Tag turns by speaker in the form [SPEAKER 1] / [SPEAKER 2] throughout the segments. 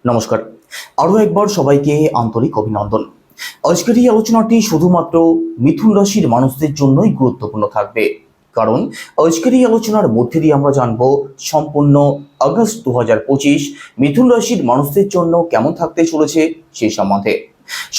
[SPEAKER 1] নমস্কার, আরো একবার সবাইকে আন্তরিক অভিনন্দন। আজকের এই আলোচনাটি শুধুমাত্র মিথুন রাশির মানুষদের জন্যই গুরুত্বপূর্ণ থাকবে, কারণ আজকের এই আলোচনার মধ্যে দিয়ে আমরা জানবো সম্পূর্ণ আগস্ট 2025 মিথুন রাশির মানুষদের জন্য কেমন থাকতে চলেছে সেই সম্বন্ধে।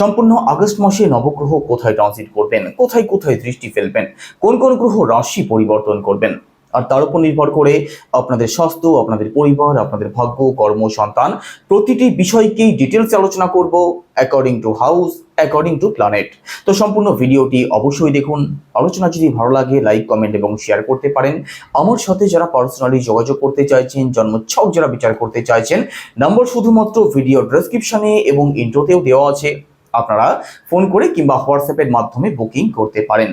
[SPEAKER 1] সম্পূর্ণ আগস্ট মাসে নবগ্রহ কোথায় ট্রানজিট করবেন, কোথায় কোথায় দৃষ্টি ফেলবেন, কোন কোন গ্রহ রাশি পরিবর্তন করবেন, আর তার উপর নির্ভর করে আপনাদের স্বাস্থ্য, আপনাদের পরিবার, আপনাদের ভাগ্য, কর্ম, সন্তান প্রতিটি বিষয়কেই ডিটেলস আলোচনা করব according to house, according to planet. তো সম্পূর্ণ ভিডিওটি অবশ্যই দেখুন। আলোচনা যদি ভালো লাগে লাইক, কমেন্ট এবং শেয়ার করতে পারেন। আমার সাথে যারা পার্সোনালি যোগাযোগ করতে চাইছেন, জন্মছক যারা বিচার করতে চাইছেন, নাম্বার শুধুমাত্র ভিডিও ডেসক্রিপশনে এবং ইন্ট্রোতেও দেওয়া আছে। আপনারা ফোন করে কিংবা হোয়াটসঅ্যাপের মাধ্যমে বুকিং করতে পারেন।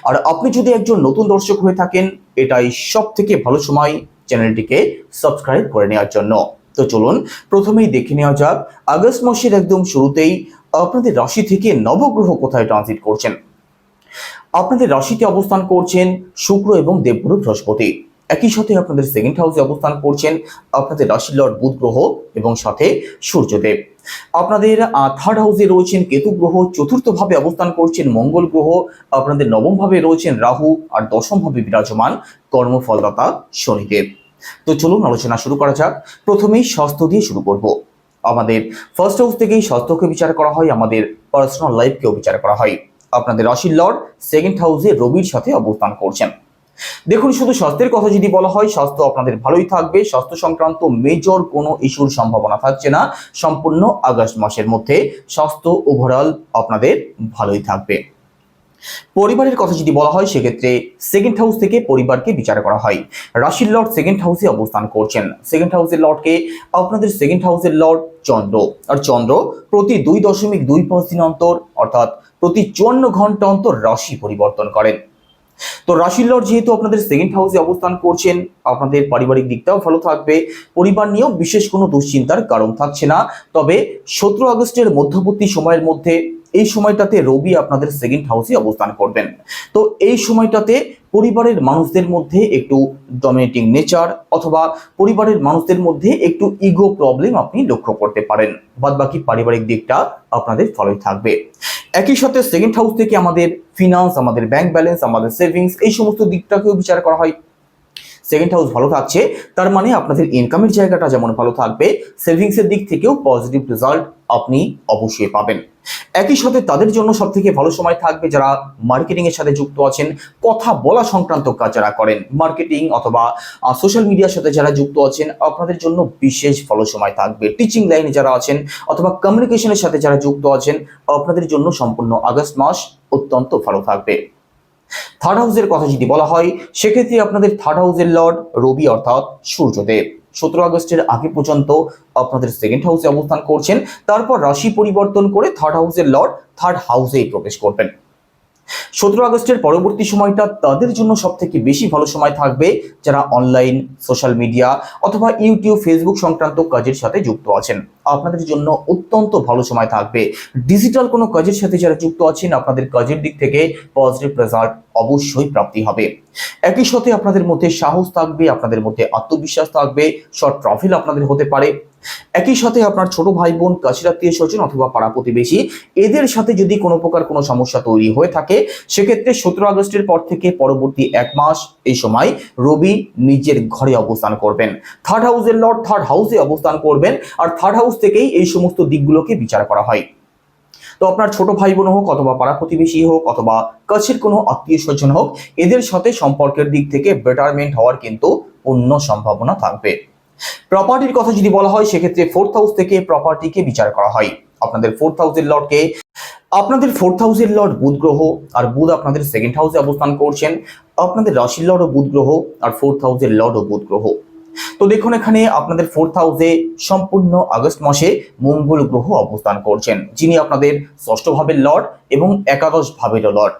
[SPEAKER 1] আর আপনি যদি একজন নতুন দর্শক হয়ে থাকেন, এটাই সব থেকে ভালো সময় চ্যানেলটিকে সাবস্ক্রাইব করে নেওয়ার জন্য। তো চলুন প্রথমেই দেখে নেওয়া যাক আগস্ট মাসের একদম শুরুতেই আপনাদের রাশি থেকে নবগ্রহ কোথায় ট্রানজিট করছেন। আপনাদের রাশিতে অবস্থান করছেন শুক্র এবং দেবগুরু বৃহস্পতি। একই সাথে আপনাদের সেকেন্ড হাউসে অবস্থান করছেন আপনাদের রাশির লর্ড বুধ গ্রহ এবং সাথে সূর্যদেব। আপনাদের থার্ড হাউসে রয়েছেন কেতু গ্রহ, চতুর্থ ভাবে অবস্থান করছেন মঙ্গল গ্রহ, আপনাদের নবম ভাবে রয়েছেন রাহু, আর দশম ভাবে বিরাজমান কর্মফলদাতা শনিদেব। তো চলুন আলোচনা শুরু করা যাক। প্রথমেই স্বাস্থ্য দিয়ে শুরু করব। আমাদের ফার্স্ট হাউস থেকেই স্বাস্থ্যকে বিচার করা হয়, আমাদের পার্সোনাল লাইফকেও বিচার করা হয়। আপনাদের রাশির লর্ড সেকেন্ড হাউসে রবির সাথে অবস্থান করছেন। দেখুন, শুধু স্বাস্থ্যের কথা যদি বলা হয়, স্বাস্থ্য আপনাদের ভালোই থাকবে। স্বাস্থ্য সংক্রান্ত মেজর কোনো ইস্যুর সম্ভাবনা থাকছে না। সম্পূর্ণ আগস্ট মাসের মধ্যে স্বাস্থ্য ওভারঅল আপনাদের ভালোই থাকবে। পরিবারের কথা যদি বলা হয়, সেক্ষেত্রে সেকেন্ড হাউস থেকে পরিবারকে বিচার করা হয়। রাশির লর্ড সেকেন্ড হাউসে অবস্থান করছেন। সেকেন্ড হাউসের লর্ডকে আপনাদের সেকেন্ড হাউসের লর্ড চন্দ্র, আর চন্দ্র প্রতি 2.25 দিন অন্তর অর্থাৎ প্রতি 54 ঘন্টা অন্তর রাশি পরিবর্তন করেন। তো রাশির লর্ড যেহেতু আপনাদের সেকেন্ড হাউসে অবস্থান করছেন, আপনাদের পারিবারিক দিকটাও ভালো থাকবে। পরিবার নিয়েও বিশেষ কোনো দুশ্চিন্তার কারণ থাকছে না। তবে 17 আগস্টের মধ্যবর্তী সময়ের মধ্যে এই সময়টাতে রবি আপনাদের সেকেন্ড হাউসে অবস্থান করবেন। তো এই সময়টাতে পরিবারের মানুষদের মধ্যে একটু ডমিনেটিং নেচার অথবা পরিবারের মানুষদের মধ্যে একটু ইগো প্রবলেম আপনি লক্ষ্য করতে পারেন। বাদবাকি পারিবারিক দিকটা আপনাদের ভালোই থাকবে। একই সাথে সেকেন্ড হাউস থেকে আমাদের ফিনান্স, আমাদের ব্যাংক ব্যালেন্স, আমাদের সেভিংস, এই সমস্ত দিকটাকেও বিচার করা হয়। সেকেন্ড হাউস ভালো থাকছে, তার মানে আপনাদের ইনকামের জায়গাটা যেমন ভালো থাকবে, সেভিংসের দিক থেকেও পজিটিভ রেজাল্ট আপনি অবশ্যই পাবেন। একই সাথে তাদের জন্য সব থেকে ভালো সময় থাকবে যারা মার্কেটিং এর সাথে যুক্ত আছেন, কথা বলা সংক্রান্ত কাজ যারা করেন, মার্কেটিং অথবা সোশ্যাল মিডিয়ার সাথে যারা যুক্ত আছেন, আপনাদের জন্য বিশেষ ভালো সময় থাকবে। টিচিং লাইনে যারা আছেন অথবা কমিউনিকেশনের সাথে যারা যুক্ত আছেন, আপনাদের জন্য সম্পূর্ণ আগস্ট মাস অত্যন্ত ভালো থাকবে। থার্ড হাউসের কথা যদি বলা হয়, সেক্ষেত্রে আপনাদের থার্ড হাউসের লর্ড রবি অর্থাৎ সূর্যদেব 17 আগস্টের আগে পর্যন্ত আপনাদের সেকেন্ড হাউসে অবস্থান করছেন। তারপর রাশি পরিবর্তন করে থার্ড হাউসের লর্ড থার্ড হাউসেই প্রবেশ করবেন। 17 আগস্টের পরবর্তী সময়টা তাদের জন্য সব থেকে বেশি ভালো সময় থাকবে যারা অনলাইন, সোশ্যাল মিডিয়া অথবা ইউটিউব, ফেসবুক সংক্রান্ত কাজের সাথে যুক্ত আছেন। আপনাদের জন্য অত্যন্ত ভালো সময় থাকবে। ডিজিটাল কোনো কাজের সাথে যারা যুক্ত আছেন, আপনাদের কাজের দিক থেকে পজিটিভ রেজাল্ট অবশ্যই প্রাপ্তি হবে। একই সাথে আপনাদের মধ্যে সাহস থাকবে, আপনাদের মধ্যে আত্মবিশ্বাস থাকবে। শর্ট ট্রাভেল আপনাদের হতে পারে। একই সাথে আপনার ছোট ভাই বোন, কাছের আত্মীয় স্বজন অথবা পাড়া প্রতিবেশী, এদের সাথে যদি কোনো প্রকার কোনো সমস্যা তৈরি হয়ে থাকে, সেক্ষেত্রে 17 আগস্টের পর থেকে পরবর্তী এক মাস এই সময় রবি নিজের ঘরে অবস্থান করবেন। থার্ড হাউসের লর্ড থার্ড হাউসে অবস্থান করবেন, আর থার্ড হাউস থেকেই এই সমস্ত দিকগুলোকে বিচার করা হয়। তো আপনার ছোট ভাই বোন হোক অথবা পাড়া প্রতিবেশী হোক অথবা কাছের কোনো আত্মীয় স্বজন হোক, এদের সাথে সম্পর্কের দিক থেকে বেটারমেন্ট হওয়ার কিন্তু পূর্ণ সম্ভাবনা থাকবে। প্রপার্টির কথা যদি বলা হয়, সেক্ষেত্রে ফোর্থ হাউস থেকে প্রপার্টিকে বিচার করা হয়। আপনাদের ফোর্থ হাউসের লর্ড বুধ গ্রহ, আর বুধ আপনাদের সেকেন্ড হাউসে অবস্থান করছেন। আপনাদের রাশির লর্ড ও বুধ গ্রহ, আর ফোর্থ হাউসের লর্ড ও বুধ গ্রহ। তো দেখুন, এখানে আপনাদের ফোর্থ হাউসে সম্পূর্ণ আগস্ট মাসে মঙ্গল গ্রহ অবস্থান করছেন, যিনি আপনাদের ষষ্ঠ ভাবের লর্ড এবং একাদশ ভাবের লর্ড।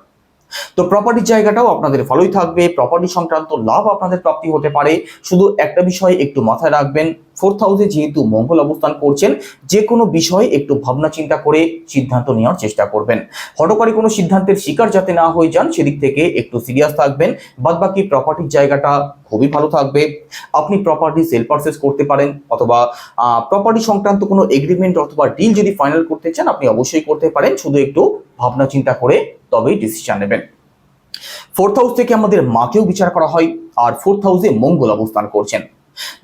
[SPEAKER 1] তো প্রপার্টির জায়গাটাও আপনাদের ভালোই থাকবে, প্রপার্টি সংক্রান্ত লাভ আপনাদের প্রাপ্তি হতে পারে। শুধু একটা বিষয় একটু মাথায় রাখবেন, 4th হাউসে যেহেতু মঙ্গল অবস্থান করছেন, যে কোনো বিষয়ে একটু ভাবনা চিন্তা করে সিদ্ধান্ত নেওয়ার চেষ্টা করবেন। হঠকারী কোনো সিদ্ধান্তের শিকার যাতে না হয়ে যান সেদিক থেকে একটু সিরিয়াস থাকবেন। বাদবাকি প্রপার্টির জায়গাটা খুবই ভালো থাকবে। আপনি প্রপার্টি সেল পারচেজ করতে পারেন, অথবা প্রপার্টি সংক্রান্ত কোনো এগ্রিমেন্ট অথবা ডিল যদি ফাইনাল করতে চান আপনি অবশ্যই করতে পারেন, শুধু একটু ভাবনা চিন্তা করে তবেই ডিসিশন নেবেন। 4th হাউস থেকে আমাদের মাকেও বিচার করা হয়, আর 4th হাউসে মঙ্গল অবস্থান করছেন।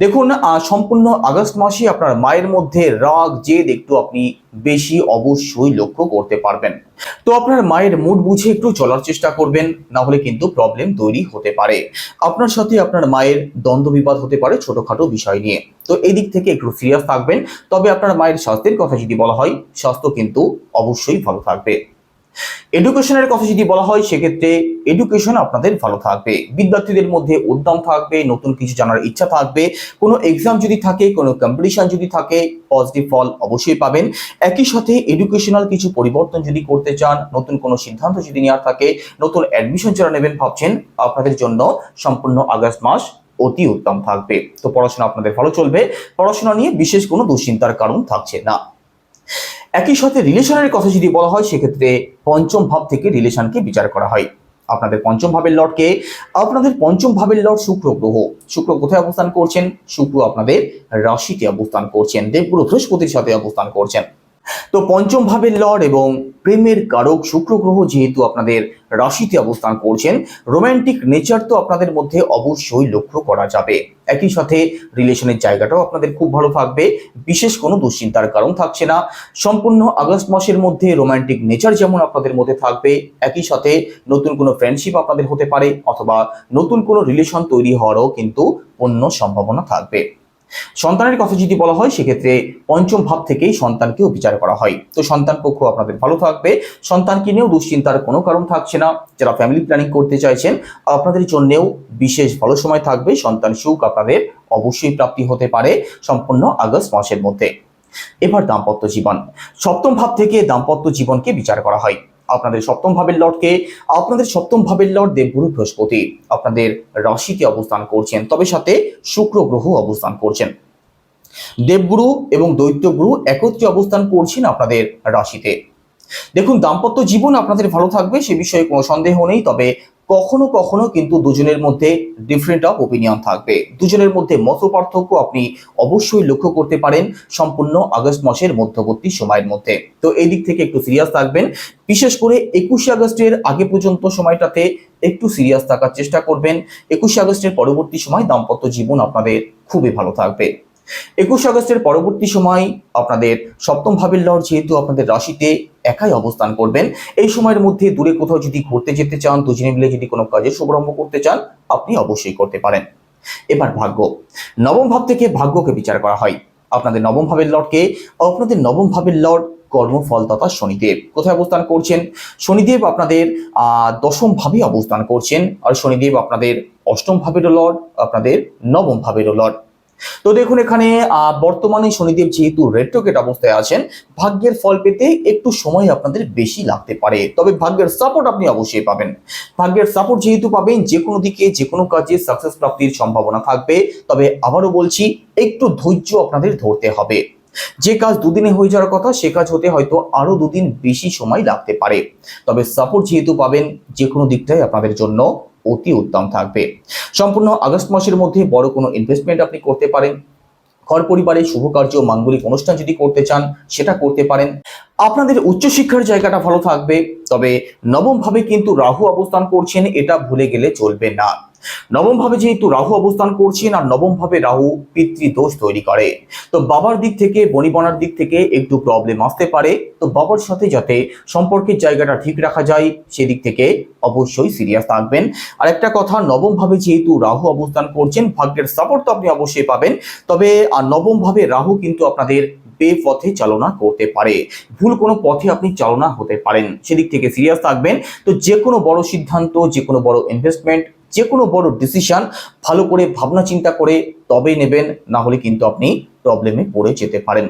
[SPEAKER 1] দেখুন, সম্পূর্ণ আগস্ট মাসে আপনার মায়ের মধ্যে রাগ জেদ একটু আপনি বেশি অবশ্যই লক্ষ্য করতে পারবেন। তো আপনার মায়ের মুড বুঝে একটু চলার চেষ্টা করবেন, না হলে কিন্তু প্রবলেম তৈরি হতে পারে। আপনার সাথে আপনার মায়ের দ্বন্দ্ব বিবাদ হতে পারে ছোটখাটো বিষয় নিয়ে, তো এই দিক থেকে একটু সিরিয়াস থাকবেন। তবে আপনার মায়ের স্বাস্থ্যের কথা যদি বলা হয়, স্বাস্থ্য কিন্তু অবশ্যই ভালো থাকবে। এডুকেশনের কথা যদি বলা হয় সেক্ষেত্রে এডুকেশন আপনাদের ভালো থাকবে, বিদ্যার্থীদের মধ্যে উদ্যম থাকবে, নতুন কিছু জানার ইচ্ছা থাকবে। কোনো এক্সাম যদি থাকে, কোনো কম্পিটিশন যদি থাকে, পজিটিভ ফল অবশ্যই পাবেন। একই সাথে এডুকেশনাল কিছু পরিবর্তন যদি করতে চান, নতুন কোনো সিদ্ধান্ত যদি নেওয়ার থাকে, নতুন অ্যাডমিশন যারা নেবেন ভাবছেন, আপনাদের জন্য সম্পূর্ণ আগস্ট মাস অতি উত্তম থাকবে। তো পড়াশোনা আপনাদের ভালো চলবে, পড়াশোনা নিয়ে বিশেষ কোনো দুশ্চিন্তার কারণ থাকছে না। একই সাথে রিলেশনের কথা যদি বলা হয় সেক্ষেত্রে পঞ্চম ভাব থেকে রিলেশনকে বিচার করা হয়। আপনাদের পঞ্চম ভাবের লর্ডকে, আপনাদের পঞ্চম ভাবের লর্ড শুক্র গ্রহ। শুক্র কোথায় অবস্থান করছেন? শুক্র আপনাদের রাশিতে অবস্থান করছেন, দেবগুরু বৃহস্পতির সাথে অবস্থান করছেন। তো পঞ্চম ভাবের লর্ড এবং প্রেমের কারক শুক্র গ্রহ যেহেতু আপনাদের রাশিতে অবস্থান করছেন, রোমান্টিক নেচার তো আপনাদের মধ্যে অবশ্যই লক্ষ্য করা যাবে। একই সাথে রিলেশনের জায়গাটাও আপনাদের খুব ভালো থাকবে, বিশেষ কোনো দুশ্চিন্তার কারণ থাকছে না। সম্পূর্ণ আগস্ট মাসের মধ্যে রোমান্টিক নেচার যেমন আপনাদের মধ্যে থাকবে, একই সাথে নতুন কোনো ফ্রেন্ডশিপ আপনাদের হতে পারে, অথবা নতুন কোনো রিলেশন তৈরি হওয়ারও কিন্তু পূর্ণ সম্ভাবনা থাকবে। সন্তানের কথা যদি বলা হয় সেক্ষেত্রে পঞ্চম ভাব থেকেই সন্তানকেও বিচার করা হয়। তো সন্তান পক্ষ আপনাদের ভালো থাকবে, সন্তানকে নিয়েও দুশ্চিন্তার কোনো কারণ থাকছে না। যারা ফ্যামিলি প্ল্যানিং করতে চাইছেন আপনাদের জন্যেও বিশেষ ভালো সময় থাকবে, সন্তান সুখ আপনাদের অবশ্যই প্রাপ্তি হতে পারে সম্পূর্ণ আগস্ট মাসের মধ্যে। এবার দাম্পত্য জীবন, সপ্তম ভাব থেকে দাম্পত্য জীবনকে বিচার করা হয়। আপনাদের সপ্তম ভাবের লর্ডকে, আপনাদের সপ্তম ভাবের লর্ড দেবগুরু বৃহস্পতি আপনাদের রাশিতে অবস্থান করছেন, তবে সাথে শুক্র গ্রহ অবস্থান করছেন। দেবগুরু এবং দৈত্য গুরু একত্রে অবস্থান করছেন আপনাদের রাশিতে। দেখুন, দাম্পত্য জীবন আপনাদের ভালো থাকবে, সে বিষয়ে কোনো সন্দেহ নেই। তবে কখনো কখনো কিন্তু দুজনের মধ্যে ডিফারেন্ট অফ ওপিনিয়ন থাকবে, দুজনের মধ্যে মত পার্থক্য আপনি অবশ্যই লক্ষ্য করতে পারেন সম্পূর্ণ আগস্ট মাসের মধ্যবর্তী সময়ের মধ্যে। তো এই দিক থেকে একটু সিরিয়াস থাকবেন, বিশেষ করে 21শে আগস্টের আগে পর্যন্ত সময়টাতে একটু সিরিয়াস থাকার চেষ্টা করবেন। 21শে আগস্টের পরবর্তী সময় দাম্পত্য জীবন আপনাদের খুবই ভালো থাকবে। 21 আগস্টের পরবর্তী সময় আপনাদের সপ্তম ভাবের লর্ড যেহেতু আপনাদের রাশিতে একাই অবস্থান করবেন, এই সময়ের মধ্যে দূরে কোথাও যদি ঘুরতে যেতে চান, দুজনে মিলে যদি কোনো কাজের শুভারম্ভ করতে চান আপনি অবশ্যই করতে পারেন। এবার ভাগ্য, নবম ভাব থেকে ভাগ্যকে বিচার করা হয়। আপনাদের নবম ভাবের লর্ডকে, আপনাদের নবম ভাবের লর্ড কর্মফলদাতা শনিদেব কোথায় অবস্থান করছেন? শনিদেব আপনাদের দশম ভাবে অবস্থান করছেন, আর শনিদেব আপনাদের অষ্টম ভাবেরও লর্ড, আপনাদের নবম ভাবেরও লর্ড। তো দেখুন, এখানে বর্তমানে শনিদেব যেহেতু রেট্রোগেট অবস্থায় আছেন, ভাগ্যের ফল পেতে একটু সময় আপনাদের বেশি লাগতে পারে, তবে ভাগ্যের সাপোর্ট আপনি অবশ্যই পাবেন। ভাগ্যের সাপোর্ট যেহেতু পাবেন, যে কোনো দিকে যে কোনো কাজে সাকসেস প্রাপ্তির সম্ভাবনা থাকবে। তবে আবারও বলছি, একটু ধৈর্য আপনাদের ধরতে হবে। যে কাজ দুদিনে হয়ে যাওয়ার কথা সে কাজ হতে হয়তো আরো দুদিন বেশি সময় লাগতে পারে, তবে সাপোর্ট যেহেতু পাবেন যে কোনো দিকটাই আপনাদের জন্য অতি উত্তম থাকবে। সম্পূর্ণ আগস্ট মাসের মধ্যে বড় কোনো ইনভেস্টমেন্ট আপনি করতে পারেন, ঘর পরিবারে শুভ কার্য মাঙ্গলিক অনুষ্ঠান যদি করতে চান সেটা করতে পারেন। আপনাদের উচ্চশিক্ষার জায়গাটা ভালো থাকবে। তবে নবম ভাবে কিন্তু রাহু অবস্থান করছেন, এটা ভুলে গেলে চলবে না। নবম ভাবে যেহেতু রাহু অবস্থান করছেন, আর নবম ভাবে রাহু পিতৃদোষ তৈরি করে, তো বাবার দিক থেকে বনিবনার দিক থেকে একটু প্রবলেম আসতে পারে। তো বাবার সাথে যাতে সম্পর্কের জায়গাটা ঠিক রাখা যায় সেদিক থেকে অবশ্যই সিরিয়াস থাকবেন। আর একটা কথা, নবম ভাবে যেহেতু রাহু অবস্থান করছেন, ভাগ্যের সাপোর্ট তো আপনি অবশ্যই পাবেন। তবে নবম ভাবে রাহু কিন্তু আপনাদের বেপথে চালনা করতে পারে, ভুল কোনো পথে আপনি চালনা হতে পারেন, সেদিক থেকে সিরিয়াস থাকবেন। তো যে কোনো বড় সিদ্ধান্ত, যে কোনো বড় ইনভেস্টমেন্ট, যে কোনো বড় ডিসিশন ভালো করে ভাবনা চিন্তা করে তবেই নেবেন, না হলে কিন্তু আপনি প্রবলেমে পড়ে যেতে পারেন।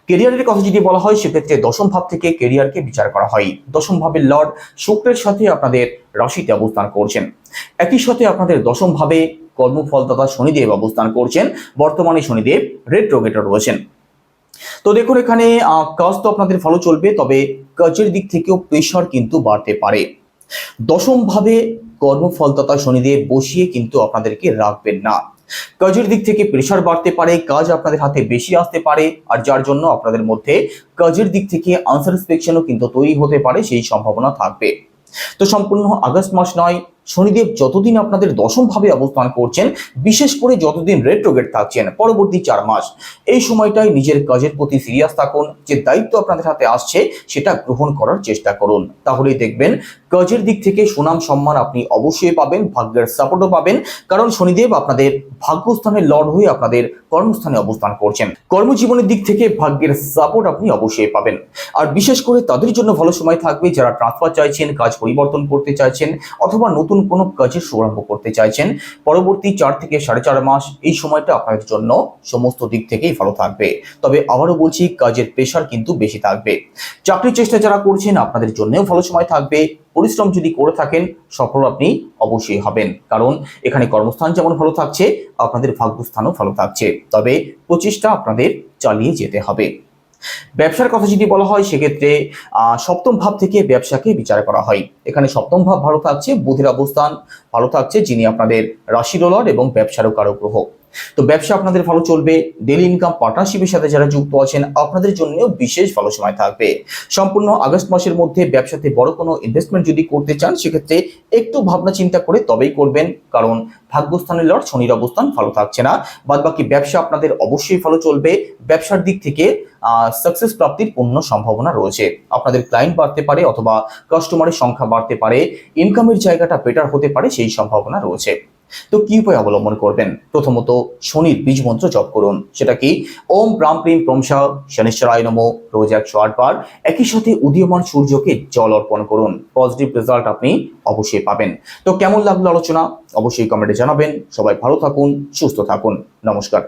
[SPEAKER 1] কেরিয়ারের কথা যদি বলা হয় সেক্ষেত্রে দশম ভাব থেকে কেরিয়ারকে বিচার করা হয়। দশম ভাবের লর্ড শুক্রের সাথে আপনাদের রাশিতে অবস্থান করছেন। একই সাথে আপনাদের দশম ভাবে কর্মফলদাতা শনিদেব অবস্থান করছেন। বর্তমানে শনিদেব রেট্রোগেটে রয়েছেন। তো দেখুন এখানে কাজ তো আপনাদের ভালো চলবে, তবে কাজের দিক থেকেও প্রেশার কিন্তু বাড়তে পারে। দশম ভাবে কর্মফলদাতা শনিদেব বসিয়ে কিন্তু আপনাদেরকে রাখবেন না। কাজের দিক থেকে প্রেশার বাড়তে পারে, কাজ আপনাদের হাতে বেশি আসতে পারে, আর যার জন্য আপনাদের মধ্যে কাজের দিক থেকে আনস্যাটিসফ্যাকশনও কিন্তু তৈরি হতে পারে, সেই সম্ভাবনা থাকবে। তো সম্পূর্ণ আগস্ট মাস নয়, শনিদেব যতদিন আপনাদের দশম ভাবে অবস্থান করছেন, বিশেষ করে যতদিন রেট্রোগেট থাকছেন পরবর্তী 4 মাস, এই সময়টায় নিজের কাজের প্রতি সিরিয়াস থাকুন। যে দায়িত্ব আপনাদের হাতে আসছে সেটা গ্রহণ করার চেষ্টা করুন, তাহলেই দেখবেন কাজের দিক থেকে সুনাম সম্মান আপনি অবশ্যই পাবেন, ভাগ্যের সাপোর্টও পাবেন। কারণ শনিদেব আপনাদের ভাগ্যস্থানের লর্ড হয়ে আপনাদের কর্মস্থানে অবস্থান করছেন। কর্মজীবনের দিক থেকে ভাগ্যের সাপোর্ট আপনি অবশ্যই পাবেন। আর বিশেষ করে তাদের জন্য ভালো সময় থাকবে যারা ট্রান্সফার চাইছেন, কাজ পরিবর্তন করতে চাইছেন, অথবা নতুন কোনো কাজের শুভারম্ভ করতে চাইছেন। পরবর্তী 4 থেকে 4.5 মাস এই সময়টা আপনাদের জন্য সমস্ত দিক থেকেই ভালো থাকবে। তবে আবারও বলছি, কাজের প্রেশার কিন্তু বেশি থাকবে। চাকরির চেষ্টা যারা করছেন আপনাদের জন্যও ভালো সময় থাকবে। পরিশ্রম যদি করে থাকেন সফল আপনি অবশ্যই হবেন, কারণ এখানে কর্মস্থান যেমন ভালো থাকছে, আপনাদের ভাগ্যস্থানও ভালো থাকছে। তবে প্রচেষ্টা আপনাদের চালিয়ে যেতে হবে। ব্যবসার কথা যদি বলা হয় সেক্ষেত্রে সপ্তম ভাব থেকে ব্যবসাকে বিচার করা হয়। এখানে সপ্তম ভাব ভালো থাকছে, বুধের অবস্থান ভালো থাকছে, যিনি আপনাদের রাশির লর্ড এবং ব্যবসারও কারক গ্রহ। তো ব্যবসা আপনাদের ভালো চলবে। ডেইলি ইনকাম পার্টনারশিপের সাথে যারা যুক্ত আছেন আপনাদের জন্যও বিশেষ ভালো সময় থাকবে। সম্পূর্ণ আগস্ট মাসের মধ্যে ব্যবসাতে বড় কোনো ইনভেস্টমেন্ট যদি করতে চান সেক্ষেত্রে একটু ভাবনা চিন্তা করে তবেই করবেন, কারণ ভাগ্যস্থানের লর্ড শনির অবস্থান ভালো থাকছে না। বাদবাকি ব্যবসা আপনাদের অবশ্যই ভালো চলবে। ব্যবসার দিক থেকে সাকসেস প্রাপ্তির পূর্ণ সম্ভাবনা রয়েছে। আপনাদের ক্লায়েন্ট বাড়তে পারে অথবা কাস্টমারের সংখ্যা বাড়তে পারে, ইনকামের জায়গাটা বেটার হতে পারে, সেই সম্ভাবনা রয়েছে। তো কি উপায় অবলম্বন করবেন? প্রথমত শনির বীজ মন্ত্র জপ করুন। সেটা কি? ওম প্রাম প্রিম প্রমসা শনিশ্চরায় নমঃ, রোজ 108 বার। একই সাথে উদীয়মান সূর্যকে জল অর্পণ করুন। পজিটিভ রেজাল্ট আপনি অবশ্যই পাবেন। তো কেমন লাগলো আলোচনা অবশ্যই কমেন্টে জানাবেন। সবাই ভালো থাকুন, সুস্থ থাকুন। নমস্কার।